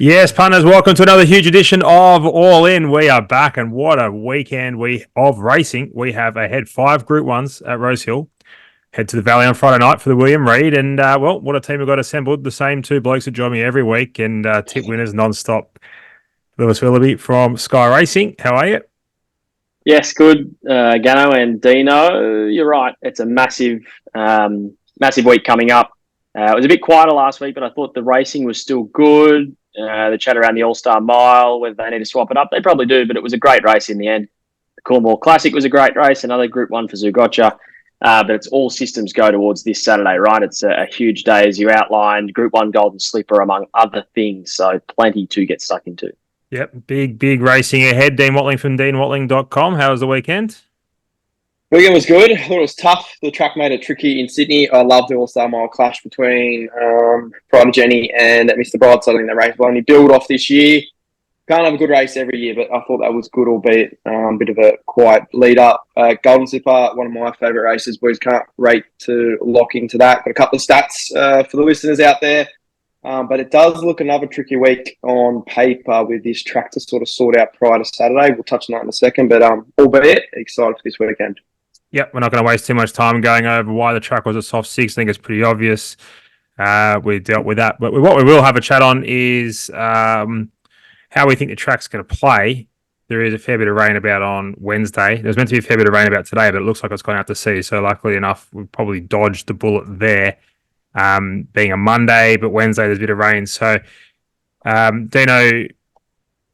Yes, punters, welcome to another huge edition of All In. We are back, and what a weekend of racing we have ahead. 5 Group 1s at Rosehill. Head to the Valley on Friday night for the William Reid, and what a team we've got assembled. The same 2 blokes that join me every week and tip winners non-stop. Lewis Willoughby from Sky Racing. How are you? Yes, good, Gano and Dino. You're right. It's a massive week coming up. It was a bit quieter last week, but I thought the racing was still good. The chat around the All-Star Mile, whether they need to swap it up, they probably do, but it was a great race in the end. The Cornwall Classic was a great race, another Group 1 for Zougotcha. But it's all systems go towards this Saturday, right? It's a huge day, as you outlined. Group 1 Golden Slipper, among other things, so plenty to get stuck into. Yep, big racing ahead. Dean Watling from deanwatling.com. How was the weekend? Weekend was good. I thought it was tough. The track made it tricky in Sydney. I loved the All-Star Mile clash between Pride of Jenny and Mr. Brightside in the race. Will only build off this year. Can't have a good race every year, but I thought that was good, albeit a bit of a quiet lead up. Golden Slipper, one of my favourite races. Boys can't wait to lock into that. Got a couple of stats for the listeners out there. But it does look another tricky week on paper with this track to sort of sort out prior to Saturday. We'll touch on that in a second, but albeit excited for this weekend. Yep, we're not going to waste too much time going over why the track was a soft 6. I think it's pretty obvious. We dealt with that. But what we will have a chat on is how we think the track's going to play. There is a fair bit of rain about on Wednesday. There's meant to be a fair bit of rain about today, but it looks like it's gone out to sea. So luckily enough, we've probably dodged the bullet there. Being a Monday, but Wednesday there's a bit of rain. So, Dino,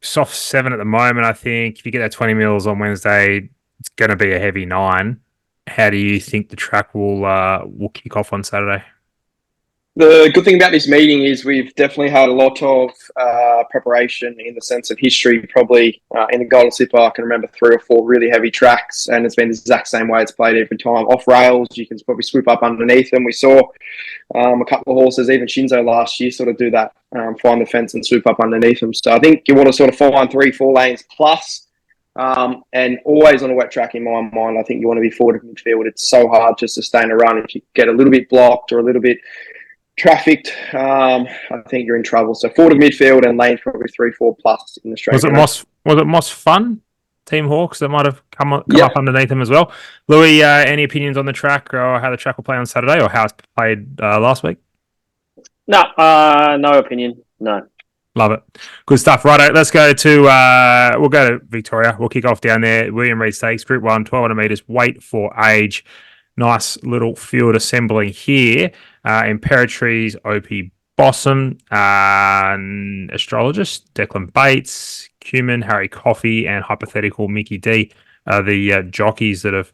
soft 7 at the moment, I think. If you get that 20 mils on Wednesday, it's going to be a heavy 9. How do you think the track will kick off on Saturday? The good thing about this meeting is we've definitely had a lot of preparation in the sense of history. Probably in the Golden Slipper, I can remember 3 or 4 really heavy tracks, and it's been the exact same way it's played every time. Off rails, you can probably swoop up underneath them. We saw a couple of horses, even Shinzo last year, sort of do that, find the fence and swoop up underneath them. So I think you want to sort of find 3-4 lanes plus. And always on a wet track in my mind, I think you want to be forward of midfield. It's so hard to sustain a run. If you get a little bit blocked or a little bit trafficked, I think you're in trouble. So forward of midfield and lanes probably 3-4 plus in the straight. Was it Moss Fun, Team Hawks, that might have come up underneath them as well? Louis, any opinions on the track or how the track will play on Saturday or how it's played last week? No, no opinion. No. Love it. Good stuff. Righto, let's go to, we'll go to Victoria. We'll kick off down there. William Reid Stakes, Group 1, 1,200 metres, weight for age. Nice little field assembling here. Imperatrice, OP Bossum, Astrologist, Declan Bates, Cumin, Harry Coffey, and Hypothetical Mickey D are the jockeys that have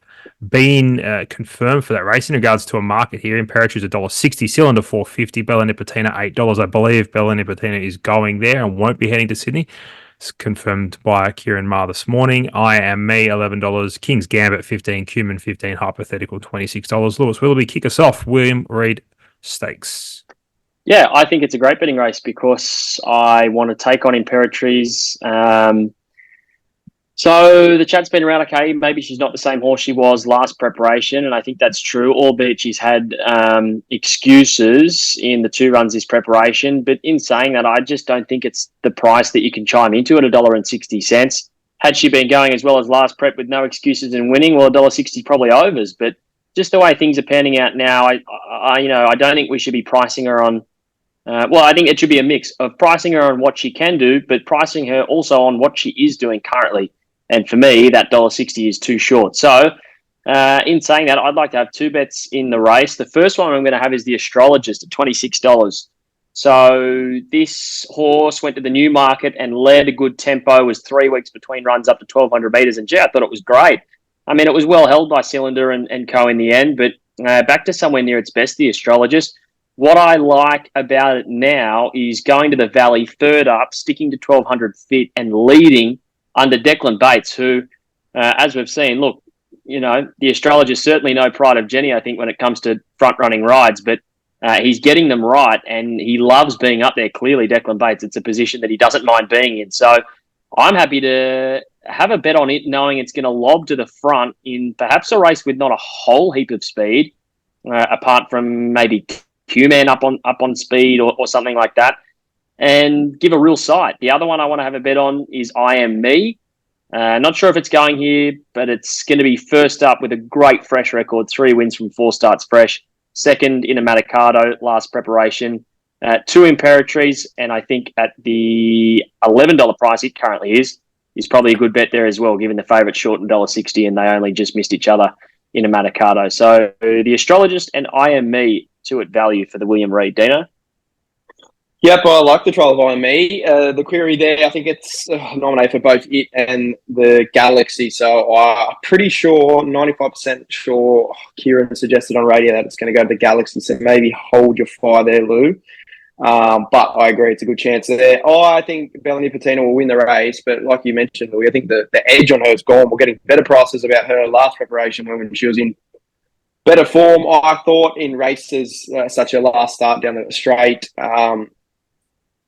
been confirmed for that race. In regards to a market here, Imperatrice $1.60, Cylinder $4.50, Bella Nipotina $8. I believe Bella Nipotina is going there and won't be heading to Sydney. It's confirmed by Kieran Ma this morning. I Am Me $11, King's Gambit $15, Cumin $15, Hypothetical $26. Lewis Willoughby, kick us off. William Reid Stakes. Yeah, I think it's a great betting race because I want to take on Imperatrice. So the chat's been around, okay, maybe she's not the same horse she was last preparation, and I think that's true, albeit she's had excuses in the 2 runs this preparation. But in saying that, I just don't think it's the price that you can chime into at $1.60. Had she been going as well as last prep with no excuses and winning, well, $1.60 probably overs. But just the way things are panning out now, I don't think we should be pricing her on. I think it should be a mix of pricing her on what she can do, but pricing her also on what she is doing currently. And for me, that $1.60 is too short. So, in saying that, I'd like to have 2 bets in the race. The first one I'm going to have is the Astrologist at $26. So, this horse went to the Newmarket and led a good tempo, was 3 weeks between runs up to 1,200 metres. And, I thought it was great. I mean, it was well held by Cylinder and Co in the end, but back to somewhere near its best, the Astrologist. What I like about it now is going to the Valley, third up, sticking to 1,200 fit and leading under Declan Bates, who, as we've seen, look, the Astrologist certainly no Pride of Jenny, I think, when it comes to front-running rides, but he's getting them right, and he loves being up there, clearly, Declan Bates. It's a position that he doesn't mind being in. So I'm happy to have a bet on it, knowing it's going to lob to the front in perhaps a race with not a whole heap of speed, apart from maybe Q-Man up on speed or something like that. and give a real sight. The other one I want to have a bet on is I Am Me. Not sure if it's going here, but it's going to be first up with a great fresh record, 3 wins from 4 starts fresh. Second in a Manikato last preparation. 2 Imperatrice, and I think at the $11 price it currently is probably a good bet there as well, given the favourite short $1.60 and they only just missed each other in a Manikato. So the Astrologist and I Am Me, 2 at value for the William Reid. Dino? Yep, I like the trial of IME. The query there, I think it's nominated for both it and the Galaxy. So I'm pretty sure, 95% sure, Kieran suggested on radio that it's going to go to the Galaxy. So maybe hold your fire there, Lou. But I agree, it's a good chance there. I think Bella Nipotina will win the race, but like you mentioned, Louis, I think the edge on her is gone. We're getting better prices about her last preparation when she was in better form, I thought, in races such a last start down the straight.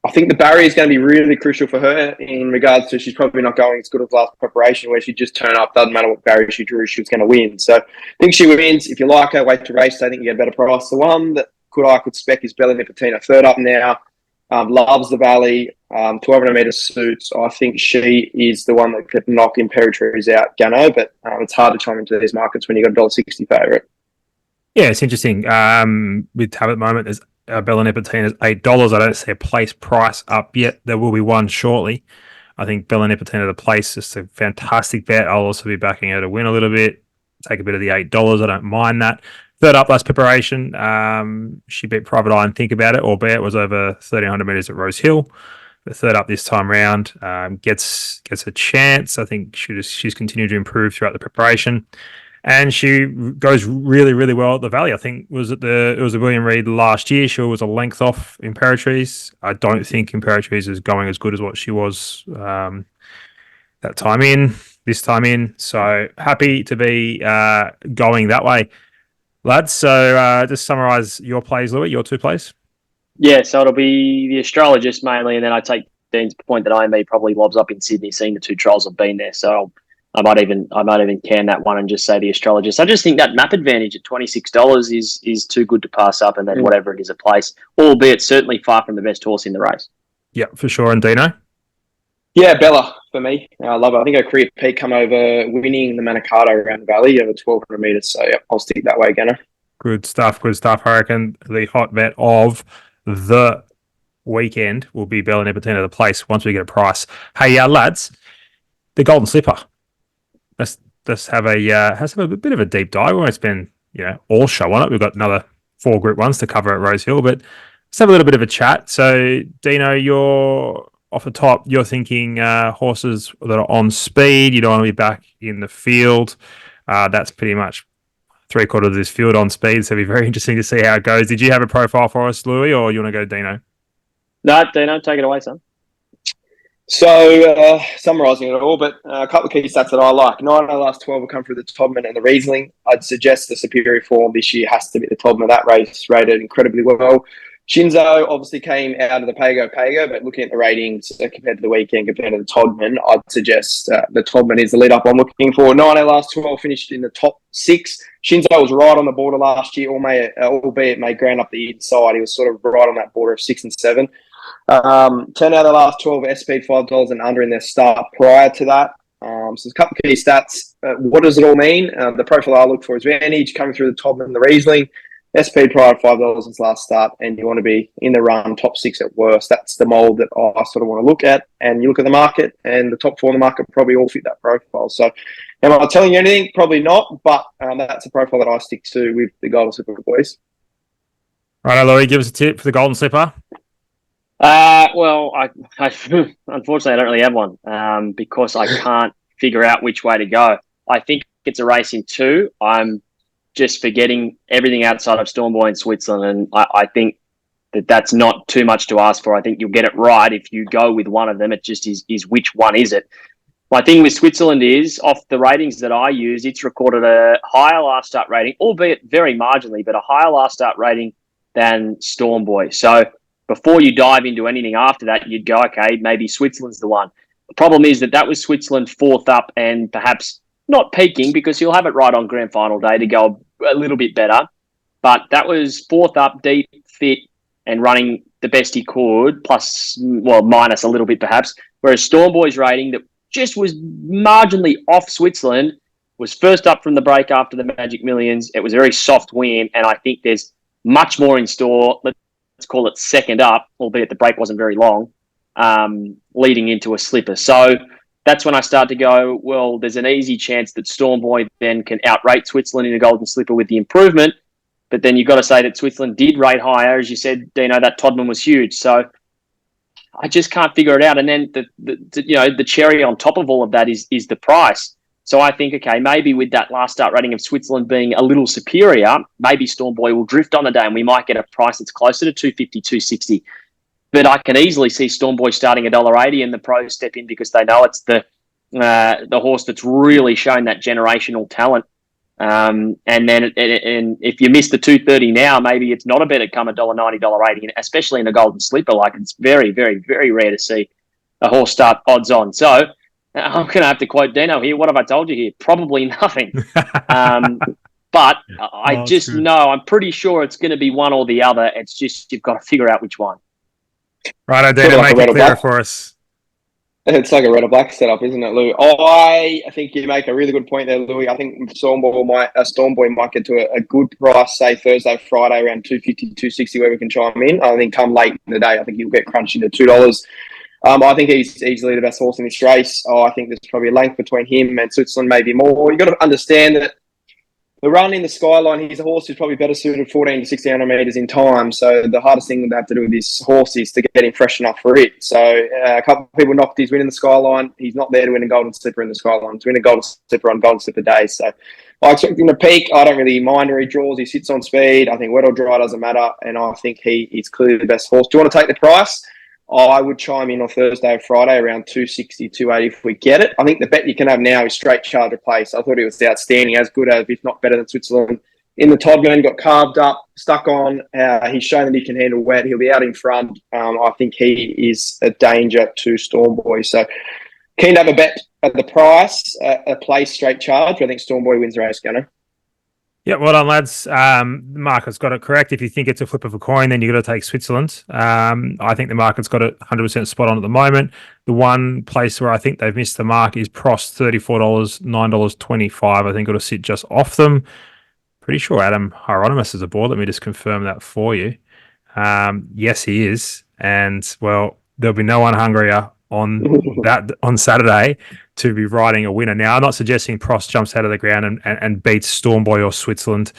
I think the barrier is going to be really crucial for her in regards to she's probably not going as good as last preparation where she just turned up, doesn't matter what barrier she drew, she was going to win. So I think she wins. If you like her, wait to race. I think you get a better price. The one that I could spec is Bella Nipotina, third up now. Loves the Valley, 1,200 metre suits. I think she is the one that could knock Imperatrice out, Gano, but it's hard to chime into these markets when you've got a $1.60 favourite. Yeah, it's interesting. With Tab at the moment, there's Bella Nipotina is $8. I don't see a place price up yet. There will be one shortly. I think Bella Nipotina the place is a fantastic bet. I'll also be backing her to win a little bit. Take a bit of the $8. I don't mind that. Third up last preparation. She beat Private Eye and Think About It, albeit it was over 1,300 metres at Rosehill. The third up this time round gets a chance. I think she's continued to improve throughout the preparation. And she goes really, really well at the Valley. I think it was a William Reid last year. She was a length off Imperatrice. I don't think Imperatrice is going as good as what she was this time in. So happy to be going that way, lads. So just summarise your plays, Louis, your 2 plays. Yeah, so it'll be the Astrologist mainly, and then I take Dean's point that IME probably lobs up in Sydney, seeing the 2 trials have been there. So I might even can that one and just say the Astrologist. I just think that map advantage at $26 is too good to pass up, and then whatever it is a place, albeit certainly far from the best horse in the race. Yeah, for sure. And Dino? Yeah, Bella for me. I love it. I think her career peak come over winning the Manikato around the Valley over 1,200 metres. So yeah, I'll stick that way, Gunner. Good stuff. I reckon the hot bet of the weekend will be Bella Nipotina the place once we get a price. Hey, lads, the Golden Slipper. Let's have a bit of a deep dive. We won't spend all show on it. We've got another 4 Group 1s to cover at Rosehill, but let's have a little bit of a chat. So, Dino, you're off the top. You're thinking horses that are on speed. You don't want to be back in the field. That's pretty much 3/4 of this field on speed. So, it'll be very interesting to see how it goes. Did you have a profile for us, Louis, or you want to go, Dino? No, Dino, take it away, son. So, summarising it all, but a couple of key stats that I like. 9 of the last 12 will come through the Todman and the Riesling. I'd suggest the superior form this year has to be the Todman. That race rated incredibly well. Shinzo obviously came out of the Pago, but looking at the ratings compared to the weekend, compared to the Todman, I'd suggest the Todman is the lead up I'm looking for. 9 of the last 12 finished in the top 6. Shinzo was right on the border last year, albeit made ground up the inside. He was sort of right on that border of 6 and 7. 10 out of the last 12 SP $5 and under in their start prior to that. So there's a couple of key stats. What does it all mean? The profile I look for is advantage coming through the Todman and the Riesling. SP prior to $5 since last start, and you want to be in the run, top 6 at worst. That's the mould that I sort of want to look at. And you look at the market, and the top 4 in the market probably all fit that profile. So, am I telling you anything? Probably not, but that's a profile that I stick to with the Golden Slipper boys. Right, Louis, give us a tip for the Golden Slipper. Well, I unfortunately I don't really have one because I can't figure out which way to go. I think it's a race in 2. I'm just forgetting everything outside of Stormboy and Switzerland, and I think that's not too much to ask for. I think you'll get it right if you go with one of them. It just is which one is it? My thing with Switzerland is, off the ratings that I use, it's recorded a higher last start rating, albeit very marginally, but a higher last start rating than Stormboy. So before you dive into anything after that, you'd go, okay, maybe Switzerland's the one. The problem is that was Switzerland 4th up and perhaps not peaking, because you'll have it right on grand final day to go a little bit better. But that was 4th up, deep, fit, and running the best he could, minus a little bit perhaps. Whereas Stormboy's rating that just was marginally off Switzerland was first up from the break after the Magic Millions. It was a very soft win, and I think there's much more in store. Let's call it second up, albeit the break wasn't very long, leading into a slipper. So that's when I start to go, well, there's an easy chance that Stormboy then can outrate Switzerland in a golden slipper with the improvement. But then you've got to say that Switzerland did rate higher. As you said, Dino, that Todman was huge. So I just can't figure it out. And then the cherry on top of all of that is the price. So I think, okay, maybe with that last start rating of Switzerland being a little superior, maybe Stormboy will drift on the day and we might get a price that's closer to 250, 260. But I can easily see Stormboy starting $1.80 and the pros step in because they know it's the horse that's really shown that generational talent. And then if you miss the 230 now, maybe it's not a better come $1.90, $1.80, especially in a golden slipper. Like it's very, very, very rare to see a horse start odds on. So I'm going to have to quote Dino here. What have I told you here? Probably nothing. But I just know, I'm pretty sure it's going to be one or the other. It's just you've got to figure out which one. Right, Dino, make it clear for us. It's like a red or black setup, isn't it, Lou? I think you make a really good point there, Louis. I think Stormboy might get to a good price, say Thursday, Friday, around 250, 260, where we can chime in. I think come late in the day, I think he'll get crunched into $2. I think he's easily the best horse in this race. I think there's probably a length between him and Switzerland, maybe more. You've got to understand that the run in the Skyline, he's a horse who's probably better suited 14 to 1600 metres in time. So the hardest thing they have to do with this horse is to get him fresh enough for it. So a couple of people knocked his win in the Skyline. He's not there to win a golden slipper in the Skyline. To win a golden slipper on golden slipper days. So I expect him to peak. I don't really mind where he draws. He sits on speed. I think wet or dry doesn't matter. And I think he is clearly the best horse. Do you want to take the price? I would chime in on Thursday or Friday around 260, 280 if we get it. I think the bet you can have now is straight charge of place. I thought he was outstanding, as good as, if not better than Switzerland. In the Todman, got carved up, stuck on. He's shown that he can handle wet. He'll be out in front. I think he is a danger to Stormboy. So keen to have a bet at the price, a place straight charge. I think Stormboy wins the race, Gunner. Yeah, well done, lads. The market's got it correct. If you think it's a flip of a coin, then you've got to take Switzerland. I think the market's got it 100% spot on at the moment. The one place where I think they've missed the mark is Prost, $34, $9.25. I think it'll sit just off them. Pretty sure Adam Hieronymus is aboard. Let me just confirm that for you. Yes, he is. And, well, there'll be no one hungrier on Saturday to be riding a winner. Now, I'm not suggesting Prost jumps out of the ground and beats Stormboy or Switzerland,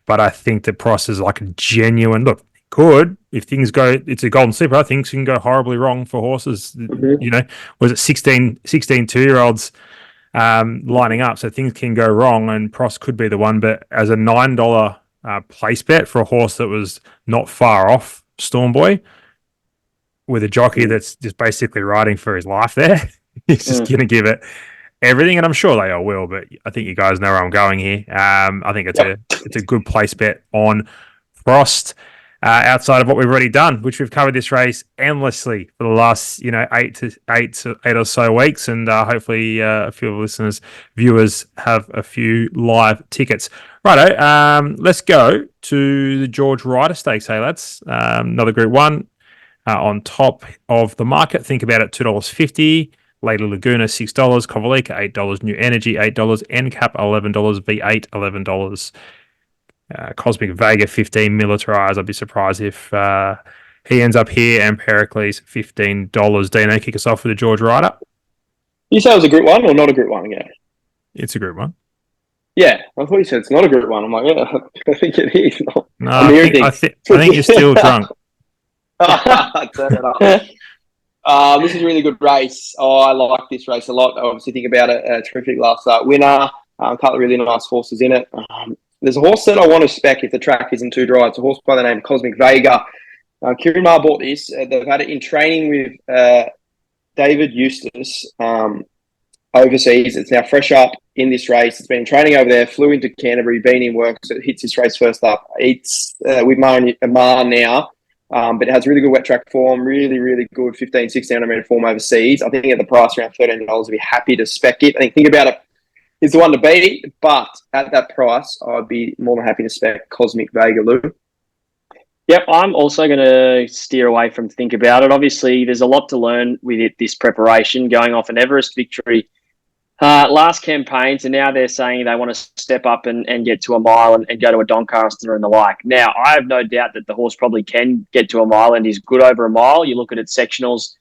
but I think that Prost is like a genuine look. Could if things go, it's a golden slipper. I think things can go horribly wrong for horses. Mm-hmm. You know, was it 16 2-year-olds lining up, so things can go wrong, and Prost could be the one. But as a $9 place bet for a horse that was not far off Stormboy, with a jockey that's just basically riding for his life there, he's just going to give it everything, and I'm sure they all will, but I think you guys know where I'm going here. I think it's a good place bet on Prost, outside of what we've already done, which we've covered this race endlessly for the last, eight or so weeks, and hopefully a few of the listeners, viewers have a few live tickets. Righto, let's go to the George Ryder Stakes, hey lads. Another Group 1. On top of the market, think about it, $2.50. Lady Laguna, $6. Kovalica, $8. New Energy, $8. NCAP, $11. V8, $11. Cosmic Vega, $15. Militarized. I'd be surprised if he ends up here. And Pericles, $15. Dino, kick us off with the George Ryder. You say it was a Group 1 or not a Group 1 again? It's a Group 1. Yeah, I thought you said it's not a Group 1. I'm like, yeah, I think it is. No, I think you're still drunk. Turn it up. This is a really good race. I like this race a lot. I obviously think about it. A terrific last start winner. A couple of really nice horses in it. There's a horse that I want to spec if the track isn't too dry. It's a horse by the name of Cosmic Vega. Kieran Maher bought this. They've had it in training with David Eustace overseas. It's now fresh up in this race. It's been training over there, flew into Canterbury, been in work, so it hits this race first up. It's with Maher now. But it has really good wet track form, really, really good 15, 1600 metre form overseas. I think at the price around $13, I'd be happy to spec it. I think About It is the one to beat, but at that price, I'd be more than happy to spec Cosmic Vega, Lou. Yep, I'm also going to steer away from think about it. Obviously, there's a lot to learn with this preparation, going off an Everest victory last campaigns, and now they're saying they want to step up and get to a mile and go to a Doncaster and the like. Now, I have no doubt that the horse probably can get to a mile and is good over a mile. You look at its sectionals.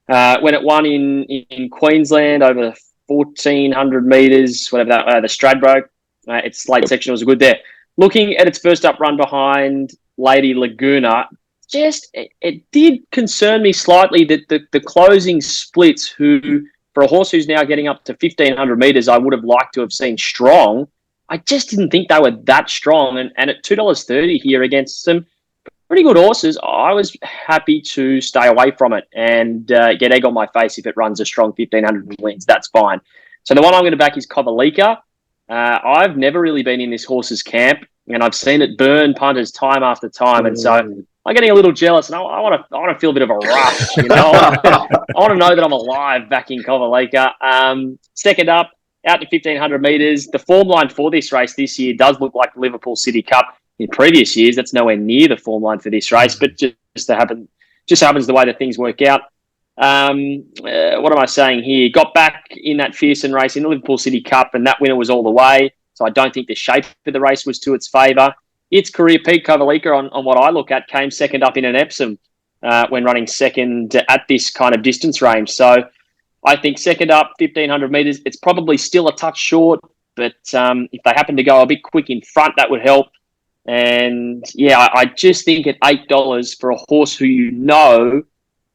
When it won in Queensland over 1,400 metres, whatever that, the Stradbroke, its late sectionals are good there. Looking at its first up run behind Lady Laguna, it did concern me slightly that the closing splits, who for a horse who's now getting up to 1,500 metres, I would have liked to have seen strong. I just didn't think they were that strong. And at $2.30 here against some pretty good horses, I was happy to stay away from it and get egg on my face if it runs a strong 1,500 wins. That's fine. So the one I'm going to back is Kovalika. I've never really been in this horse's camp, and I've seen it burn punters time after time. And so I'm getting a little jealous, and I want to feel a bit of a rush. You know, I want to know that I'm alive back in Kovalika. Second up, out to 1,500 metres. The form line for this race this year does look like the Liverpool City Cup. In previous years, that's nowhere near the form line for this race, but just happens the way that things work out. What am I saying here? Got back in that fearsome race in the Liverpool City Cup, and that winner was all the way. So I don't think the shape of the race was to its favour. Its career peak, Kovalika, on what I look at, came second up in an Epsom when running second at this kind of distance range. So I think second up, 1,500 metres, it's probably still a touch short, but if they happen to go a bit quick in front, that would help. And yeah, I just think at $8 for a horse who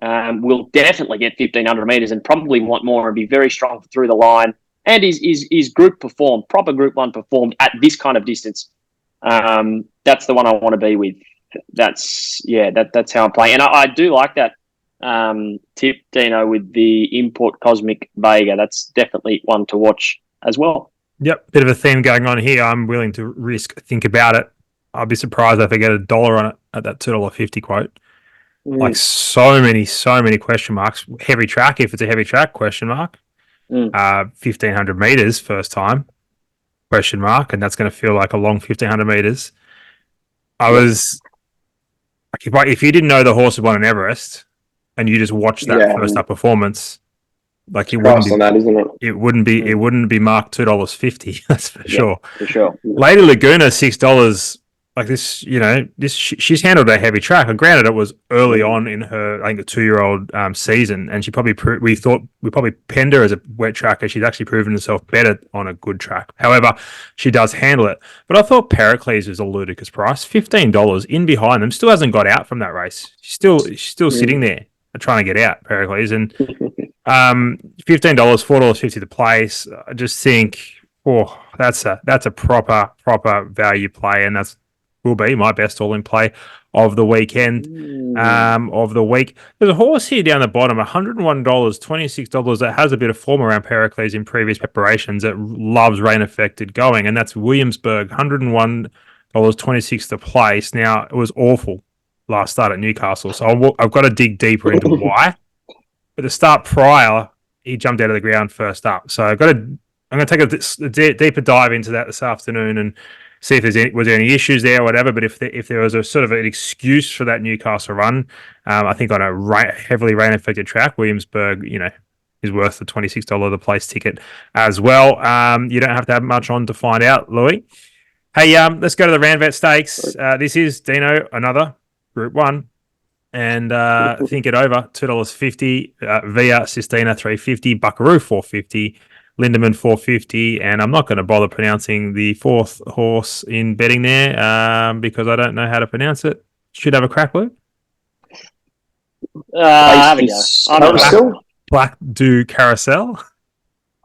will definitely get 1,500 metres and probably want more and be very strong through the line, and is group performed, proper Group 1 performed at this kind of distance. That's the one I want to be with. That's how I'm playing. And I do like that tip, Dino, with the Import Cosmic Vega. That's definitely one to watch as well. Yep, bit of a theme going on here. I'm willing to risk think about it. I'll be surprised if I get $1 on it at that $2.50 quote. Like so many question marks. Heavy track, if it's a heavy track, question mark. 1,500 metres first time, question mark, and that's going to feel like a long 1,500 metres. I was like, if you didn't know the horse had won an Everest and you just watched that first up performance, like it wouldn't be on that, isn't it? It wouldn't be marked $2.50. That's for sure. For sure. Lady Laguna $6. Like this, she's handled a heavy track. And granted, it was early on in her, I think, a 2-year-old season, and she probably we probably penned her as a wet tracker. She's actually proven herself better on a good track. However, she does handle it. But I thought Pericles was a ludicrous price, $15 in behind them. Still hasn't got out from that race. She's still sitting there trying to get out, Pericles, and $15, $4.50 the place. I just think, that's a proper value play, and that's will be my best all-in play of the weekend, of the week. There's a horse here down the bottom, $101, $26, that has a bit of form around Pericles in previous preparations that loves rain-affected going, and that's Williamsburg, $101.26 the place. Now, it was awful last start at Newcastle, so I've got to dig deeper into why. But the start prior, he jumped out of the ground first up. So I'm going to take a deeper dive into that this afternoon and see if was there any issues there or whatever. But if there was a sort of an excuse for that Newcastle run, I think on a heavily rain-affected track, Williamsburg, is worth the $26 the place ticket as well. You don't have to have much on to find out, Louis. Hey, let's go to the Ranvet Stakes. This is, Dino, another Group 1. And think it over, $2.50. Via Sistina, $3.50. Buckaroo, $4.50. Lindemann, $4.50, and I'm not going to bother pronouncing the fourth horse in betting there because I don't know how to pronounce it. Should have a crack, Luke? Have a go. Black Du Carousel?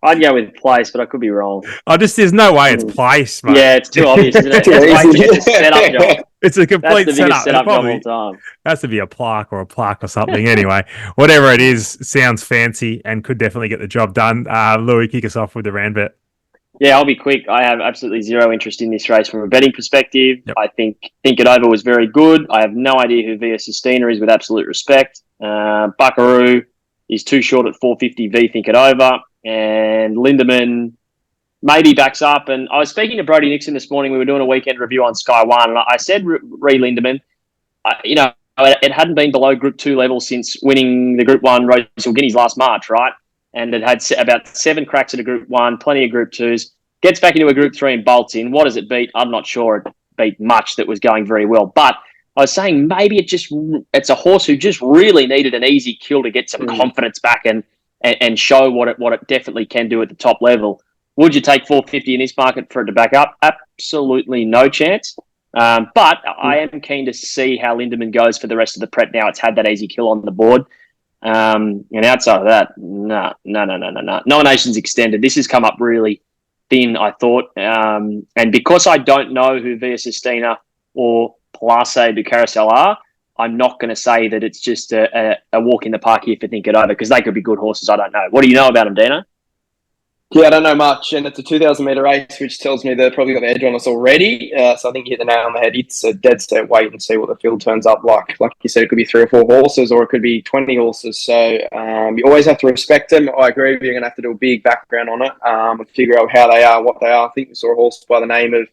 I'd go with Place, but I could be wrong. There's no way it's Place, mate. Yeah, it's too obvious, isn't it? It's a setup job. It's a complete That's the biggest setup job of all time. Has to be a plaque or something. Anyway, whatever it is, sounds fancy and could definitely get the job done. Louis, kick us off with the Ranvet. Yeah, I'll be quick. I have absolutely zero interest in this race from a betting perspective. Yep. I think It Over was very good. I have no idea who Via Sistina is, with absolute respect. Buckaroo is too short at $4.50 v Think It Over. And Lindemann maybe backs up. And I was speaking to Brodie Nixon this morning. We were doing a weekend review on Sky One, and I said re Lindemann, it hadn't been below Group 2 level since winning the Group 1 Rosehill Guineas last March, right? And it had about 7 cracks at a Group 1, plenty of Group 2s. Gets back into a Group 3 and bolts in. What does it beat? I'm not sure it beat much that was going very well. But I was saying maybe it's a horse who just really needed an easy kill to get some confidence back and show what it definitely can do at the top level. Would you take 450 in this market for it to back up? Absolutely no chance. But I am keen to see how Lindemann goes for the rest of the prep now. It's had that easy kill on the board. And outside of that, no. Nominations extended. This has come up really thin, I thought. And because I don't know who Via Sistina or Place du Carousel are, I'm not going to say that it's just a walk in the park here for Think It Over, because they could be good horses. I don't know. What do you know about them, Dino? Yeah, I don't know much, and it's a 2,000-metre race, which tells me they've probably got the edge on us already. So I think you hit the nail on the head. It's a dead set wait and see what the field turns up like. Like you said, it could be 3 or 4 horses, or it could be 20 horses. So you always have to respect them. I agree with you. You're going to have to do a big background on it and figure out how they are, what they are. I think we saw a horse by the name of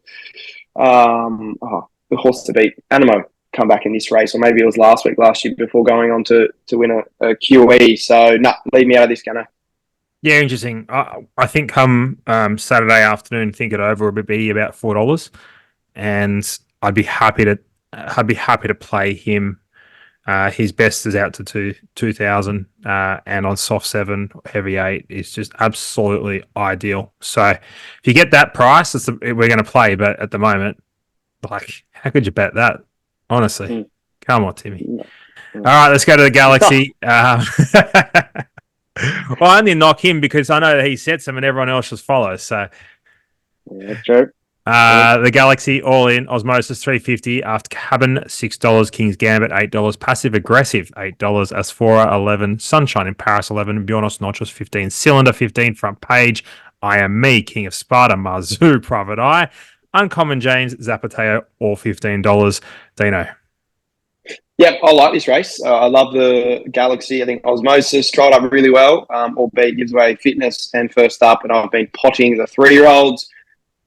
the horse to beat, Animo, come back in this race, or maybe it was last year before going on to win a QE. So, leave me out of this, Gunner. Yeah, interesting. I think come Saturday afternoon, Think It Over will be about $4, and I'd be happy to play him. His best is out to 2,000, and on soft 7, heavy 8 is just absolutely ideal. So if you get that price, we're going to play. But at the moment, like, how could you bet that? Honestly, come on, Timmy. All right, let's go to the Galaxy. Well, I only knock him because I know that he sets them and everyone else just follows. So, yeah, true. The Galaxy all in Osmosis $3.50, After Cabin $6, King's Gambit $8, Passive Aggressive $8, Asphora $11, Sunshine in Paris $11, Bionos Notchos $15, Cylinder $15, Front Page, I Am Me, King of Sparta, Marzu, Private Eye, Uncommon James, Zapateo all $15. Dino. Yeah, I like this race. I love the Galaxy. I think Osmosis tried up really well, albeit gives away fitness and first up, and I've been potting the 3-year-olds.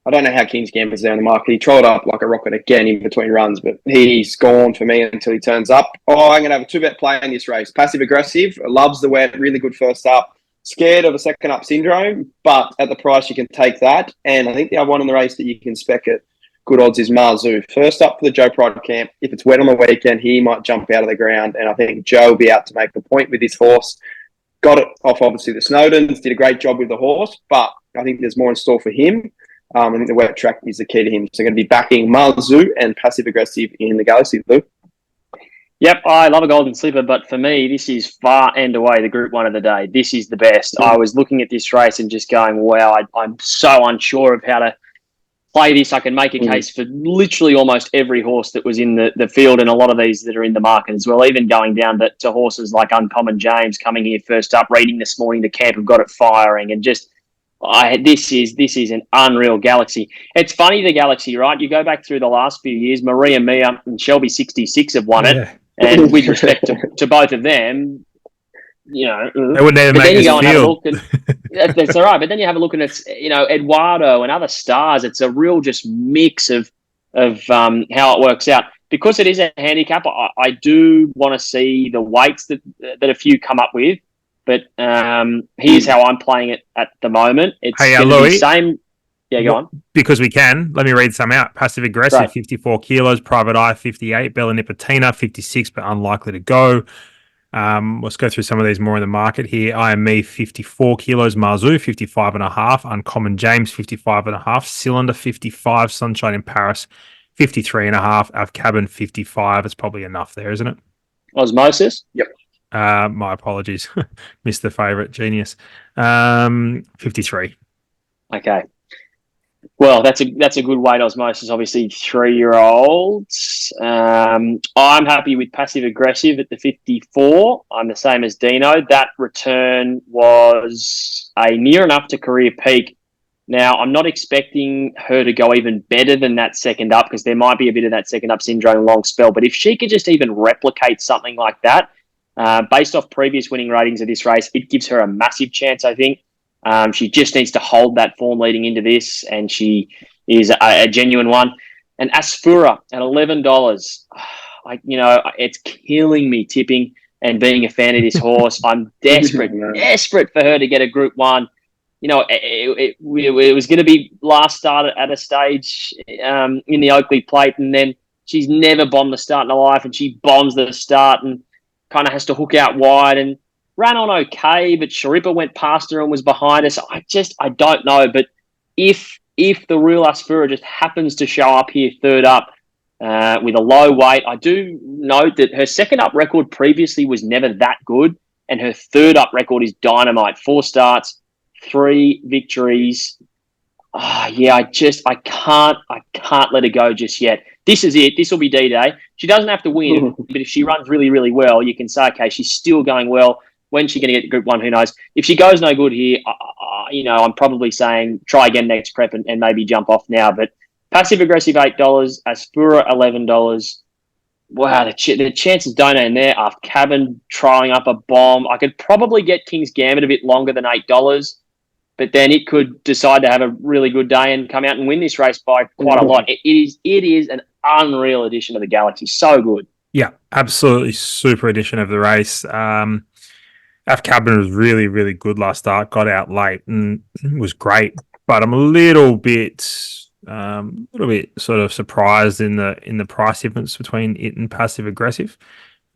I don't know how King's Gambit's there in the market. He trolled up like a rocket again in between runs, but he's gone for me until he turns up. I'm going to have a 2-bet play in this race. Passive Aggressive, loves the wet, really good first up. Scared of a second up syndrome, but at the price you can take that. And I think the other one in the race that you can spec at good odds is Marzu. First up for the Joe Pride camp. If it's wet on the weekend, he might jump out of the ground, and I think Joe will be out to make a point with this horse. Got it off, obviously, the Snowdens. Did a great job with the horse, but I think there's more in store for him. I think the wet track is the key to him. So I'm going to be backing Marzu and Passive Aggressive in the Galaxy, Luke. Yep, I love a Golden Slipper, but for me, this is far and away the Group 1 of the day. This is the best. I was looking at this race and just going, wow, I'm so unsure of how to play this. I can make a case for literally almost every horse that was in the field, and a lot of these that are in the market as well, even going down to horses like Uncommon James coming here first up, reading this morning, the camp have got it firing, and just this is an unreal Galaxy. It's funny, the Galaxy, right? You go back through the last few years, Maria Mia and Shelby 66 have won it, and with respect to both of them, you know, they wouldn't even make this field. That's all right. But then you have a look at it's, Eduardo and other stars. It's a real just mix of how it works out. Because it is a handicap, I do want to see the weights that a few come up with. But here's how I'm playing it at the moment. It's going to be the same. Yeah, go on. Because we can. Let me read some out. Passive Aggressive, Right. 54 kilos. Private Eye, 58. Bella Nipotina, 56, but unlikely to go. Let's go through some of these more in the market here. I Am Me, 54 kilos. Marzu, 55.5. Uncommon James, 55.5. Cylinder, 55. Sunshine in Paris, 53.5. Our Cabin, 55. It's probably enough there, isn't it? Osmosis? Yep. My apologies. Missed the favourite. Genius. 53. Okay. Well, that's a good weight, Osmosis. Obviously, 3-year-olds. I'm happy with Passive Aggressive at the 54. I'm the same as Dino. That return was a near enough to career peak. Now, I'm not expecting her to go even better than that second up, because there might be a bit of that second up syndrome long spell. But if she could just even replicate something like that, based off previous winning ratings of this race, it gives her a massive chance, I think. She just needs to hold that form leading into this, and she is a genuine one. And Asphora at $11. it's killing me tipping and being a fan of this horse. I'm desperate for her to get a Group 1. It was going to be last start at a stage in the Oakley Plate, and then she's never bombed the start in her life, and she bombs the start and kind of has to hook out wide and ran on okay, but Sharippa went past her and was behind us. I don't know, but if the real Aspura just happens to show up here third up with a low weight, I do note that her second up record previously was never that good, and her third up record is dynamite. 4 starts, 3 victories. I can't let her go just yet. This is it. This will be D-Day. She doesn't have to win, but if she runs really, really well, you can say, okay, she's still going well. When's she going to get to Group 1? Who knows? If she goes no good here, I'm probably saying try again next prep and maybe jump off now. But passive aggressive $8, Aspura $11. Wow, the chances don't end there. After Cabin trying up a bomb, I could probably get King's Gambit a bit longer than $8. But then it could decide to have a really good day and come out and win this race by quite a lot. It is an unreal edition of the Galaxy. So good. Yeah, absolutely super edition of the race. Af Cabin was really, really good last start. Got out late and was great. But I'm a little bit sort of surprised in the price difference between it and passive aggressive.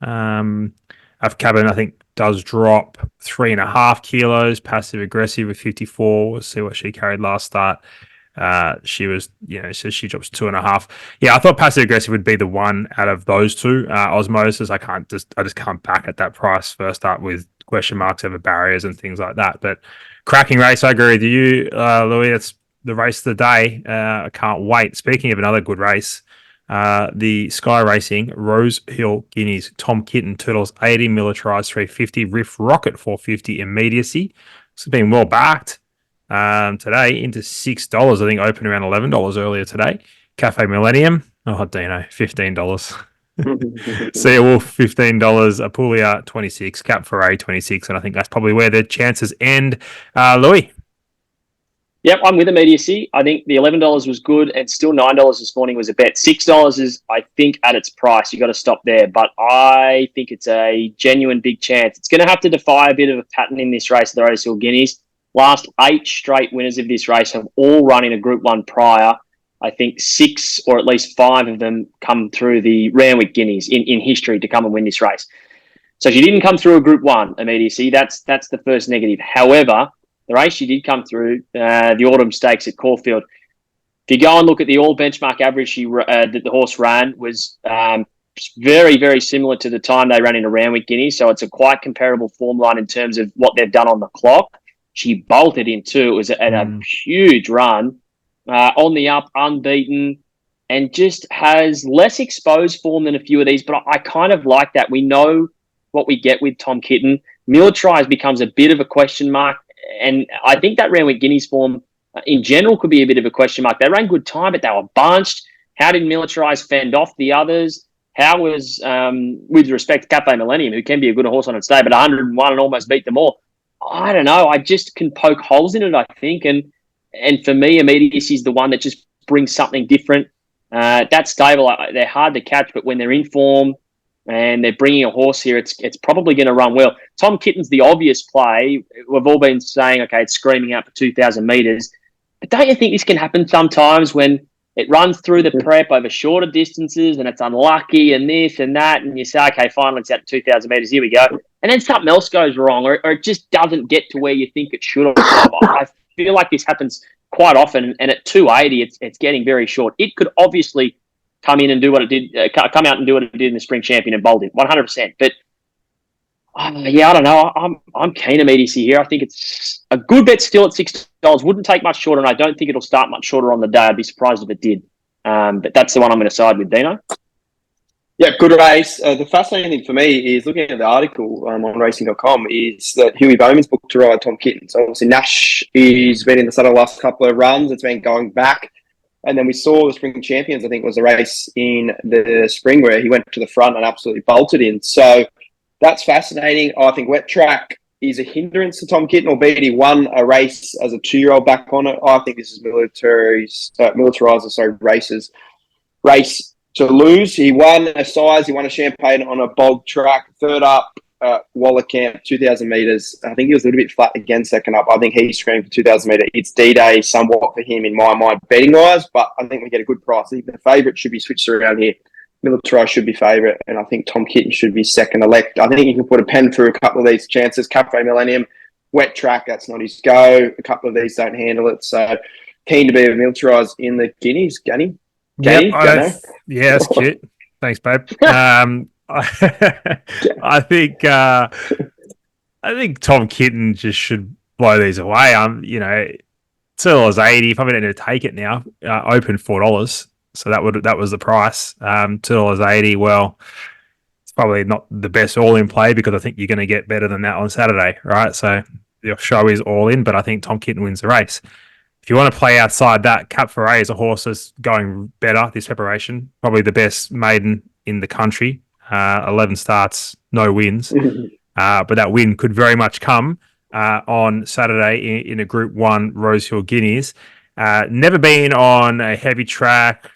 Af Cabin, I think, does drop 3.5 kilos. Passive aggressive with 54. We'll see what she carried last start. She was, so she drops 2.5. Yeah, I thought passive aggressive would be the one out of those two. Osmosis, I just can't back at that price first up with question marks over barriers and things like that. But cracking race, I agree with you, Louis. It's the race of the day. I can't wait. Speaking of another good race, the Sky Racing Rosehill Guineas, Tom Kitten, $2.80, militarized $3.50, Riff Rocket $4.50, immediacy. It's been well backed today into $6. I think opened around $11 earlier today. Cafe Millennium, Dino, $15. Sea Wolf $15, Apulia $26, Cap Foray $26, and I think that's probably where the chances end. Louis. Yep, I'm with immediacy. I think the $11 was good, and still $9 this morning was a bet. $6 is, I think, at its price. You got to stop there, but I think it's a genuine big chance. It's going to have to defy a bit of a pattern in this race, the Rosehill Guineas. Last 8 straight winners of this race have all run in a Group 1 prior. I think 6 or at least 5 of them come through the Randwick Guineas in history to come and win this race. So she didn't come through a Group 1 immediacy. That's the first negative. However, the race she did come through, the Autumn Stakes at Caulfield. If you go and look at the all benchmark average that the horse ran was very, very similar to the time they ran in a Randwick Guineas. So it's a quite comparable form line in terms of what they've done on the clock. She bolted in too. It was a huge run. On the up, unbeaten, and just has less exposed form than a few of these. But I kind of like that. We know what we get with Tom Kitten. Militarized becomes a bit of a question mark. And I think that Randwick Guineas form in general could be a bit of a question mark. They ran good time, but they were bunched. How did Militarized fend off the others? How was, with respect to Cafe Millennium, who can be a good horse on its day, but 101 and almost beat them all? I don't know. I just can poke holes in it, I think. And for me, immediacy is the one that just brings something different. That stable, they're hard to catch, but when they're in form and they're bringing a horse here, it's probably going to run well. Tom Kitten's the obvious play. We've all been saying, okay, it's screaming out for 2,000 metres. But don't you think this can happen sometimes when it runs through the prep over shorter distances and it's unlucky and this and that, and you say, okay, finally it's at 2,000 metres, here we go. And then something else goes wrong or it just doesn't get to where you think it should have. I feel like this happens quite often, and at 280, it's getting very short. It could obviously come in and do what it did, come out and do what it did in the Spring Champion and bold it 100%. But I don't know. I'm keen immediacy here. I think it's a good bet still at $6. Wouldn't take much shorter, and I don't think it'll start much shorter on the day. I'd be surprised if it did. But that's the one I'm going to side with, Dino. Yeah, good race. The fascinating thing for me is looking at the article on racing.com is that Huey Bowman's booked to ride Tom Kitten. So obviously Nash has been in the saddle the last couple of runs. It's been going back. And then we saw the Spring Champions, I think was a race in the spring where he went to the front and absolutely bolted in. So that's fascinating. I think wet track is a hindrance to Tom Kitten, albeit he won a race as a 2-year-old back on it. I think this is race to lose. He won a size, he won a Champagne on a bog track. Third up, Waller Camp, 2,000 metres. I think he was a little bit flat again second up. I think he screamed for 2,000 metre. It's D-Day somewhat for him in my mind, betting-wise, but I think we get a good price. I think the favourite should be switched around here. Military should be favourite, and I think Tom Kitten should be second elect. I think you can put a pen through a couple of these chances. Cafe Millennium, wet track, that's not his go. A couple of these don't handle it, so keen to be militarised in the Guineas. Gunny? Yep, yeah, that's cute. Thanks, babe. I think Tom Kitten just should blow these away. $2.80. Probably don't need to take it now. Open $4, so that was the price. $2.80. Well, it's probably not the best all in play because I think you're going to get better than that on Saturday, right? So the show is all in, but I think Tom Kitten wins the race. If you want to play outside that, Cap Ferret is a horse that's going better this preparation. Probably the best maiden in the country. 11 starts, no wins. But that win could very much come on Saturday in a Group 1 Rosehill Guineas. Never been on a heavy track,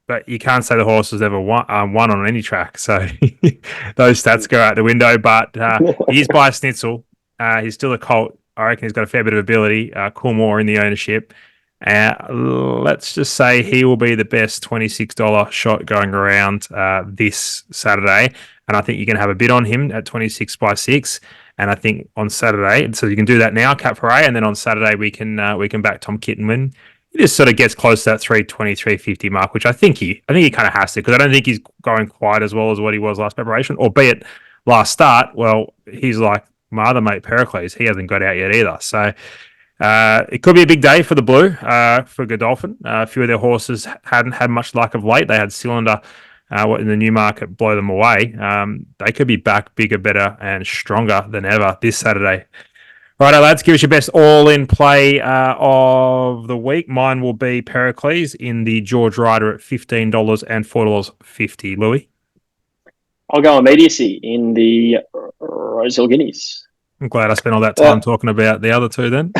but you can't say the horse has ever won on any track. So those stats go out the window. But he is by a Snitzel. He's still a colt. I reckon he's got a fair bit of ability. Coolmore in the ownership. Let's just say he will be the best $26 shot going around this Saturday. And I think you can have a bid on him at 26 by 6. And I think on Saturday, so you can do that now, Cap Ferret, and then on Saturday we can back Tom Kitten win. He just sort of gets close to that 320, 350 mark, which I think he kind of has to, because I don't think he's going quite as well as what he was last preparation, albeit last start. Well, he's like my other mate Pericles. He hasn't got out yet either. So it could be a big day for the Blue, for Godolphin. A few of their horses hadn't had much luck of late. They had Cylinder in the Newmarket blow them away. They could be back bigger, better, and stronger than ever this Saturday. Righto, lads, give us your best all-in play of the week. Mine will be Pericles in the George Ryder at $15 and $4.50. Louis? I'll go immediacy in the Rosehill Guineas. I'm glad I spent all that time talking about the other two then.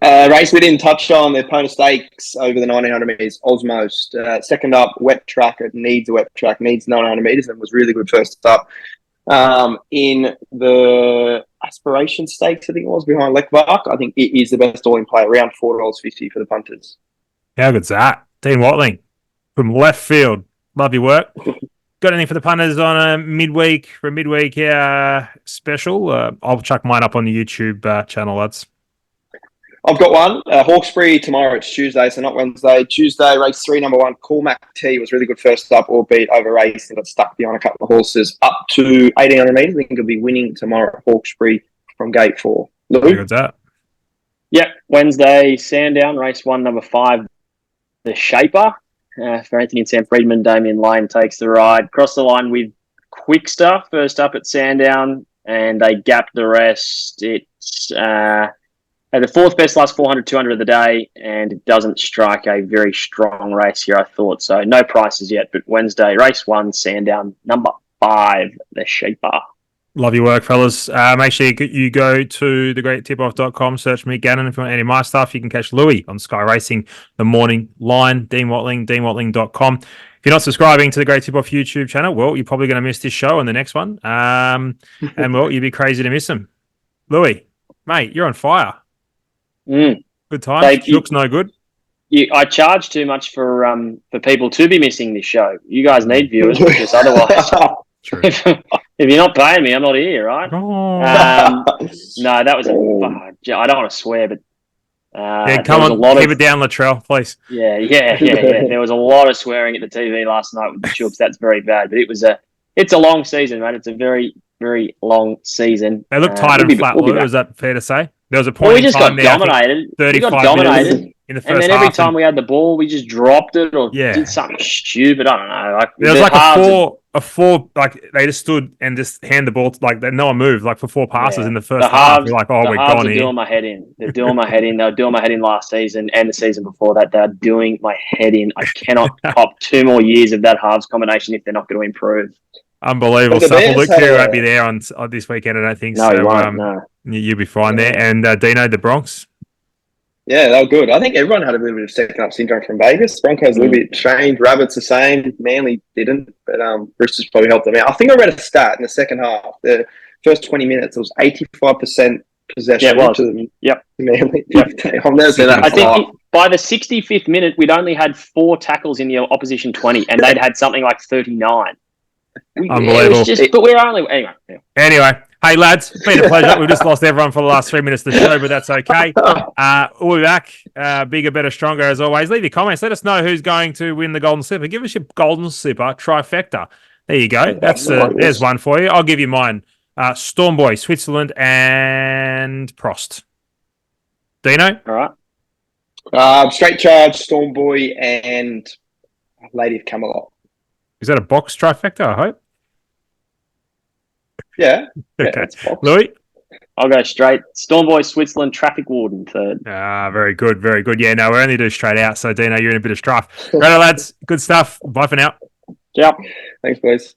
Race we didn't touch on, the Pona Stakes over the 1900 metres, Osmost. Second up, wet track. It needs a wet track, needs 1900 metres, and was really good first up. In the Aspiration Stakes, I think it was, behind Leckbach, I think it is the best all in play, around $4.50 for the punters. How good's that? Dean Watling from left field. Love your work. Got anything for the punters on a midweek special? I'll chuck mine up on the YouTube channel, lads. I've got one. Hawkesbury tomorrow. It's Tuesday, so not Wednesday. Tuesday, race 3, number 1. Cormac T was really good first up, albeit over race and got stuck behind a couple of horses up to 1,800 metres. I think he'll be winning tomorrow at Hawkesbury from gate 4. Lou? How good's that? Yep, Wednesday, Sandown, race 1, number 5, the Shaper. For Anthony and Sam Friedman, Damien Lane takes the ride. Cross the line with Quickster, first up at Sandown, and they gapped the rest. It's the fourth best last 400, 200 of the day, and it doesn't strike a very strong race here, I thought. So no prices yet, but Wednesday, race 1, Sandown, number 5, the Shaper. Love your work, fellas. Make sure you go to thegreattipoff.com, search me, Gannon. If you want any of my stuff, you can catch Louis on Sky Racing, The Morning Line, Dean Watling, deanwatling.com. If you're not subscribing to the Great Tip Off YouTube channel, well, you're probably going to miss this show and the next one. And, well, you'd be crazy to miss them. Louis, mate, you're on fire. Good time. Looks no good. I charge too much for people to be missing this show. You guys need viewers because otherwise... True. If you're not paying me, I'm not here, right? Oh. No, that was I don't want to swear, but come on, keep it down, Latrell, please. Yeah. There was a lot of swearing at the TV last night with the Chooks. That's very bad, but it's a long season, mate. It's a very, very long season. They look tight and flat. Is that fair to say? There was a point we just got dominated. 35 minutes in the first half. And then every time we had the ball, we just dropped it or did something stupid. I don't know. There was like a four, like they just stood and just hand the ball to, no one moved, like for 4 passes in the first half. You're like, we're gone here. They're doing my head in. They're doing my head in. They were doing my head in last season and the season before that. They're doing my head in. I cannot cop 2 more years of that halves combination if they're not going to improve. Unbelievable stuff. Luke Kerr won't be there on this weekend, I don't think. No, he won't. No. You'll be fine there. And Dino, the Bronx. Yeah, they were good. I think everyone had a little bit of second up syndrome from Vegas. Broncos a little bit strange. Rabbits the same. Manly didn't, but Roosters probably helped them out. I think I read a stat in the second half. The first 20 minutes, it was 85% possession. Yeah, it was. To Yep. Manly. Yep. I've never seen that. I think by the 65th minute, we'd only had 4 tackles in the opposition 20, and they'd had something like 39. Unbelievable. But we're only Anyway, hey lads, it's been a pleasure. We've just lost everyone for the last 3 minutes of the show, but that's okay. We'll be back. Bigger, better, stronger as always. Leave your comments. Let us know who's going to win the Golden Slipper. Give us your Golden Slipper trifecta. There you go. There's one for you. I'll give you mine. Stormboy, Switzerland, and Prost. Dino? All right. Straight Charge, Stormboy, and Lady of Camelot. Is that a box trifecta, I hope? Yeah. Okay. Louis? I'll go straight. Stormboy, Switzerland, Traffic Warden third. Very good, very good. Yeah, no, we only do straight out, so Dino, you're in a bit of strife. Right, lads. Good stuff. Bye for now. Yep. Thanks, boys.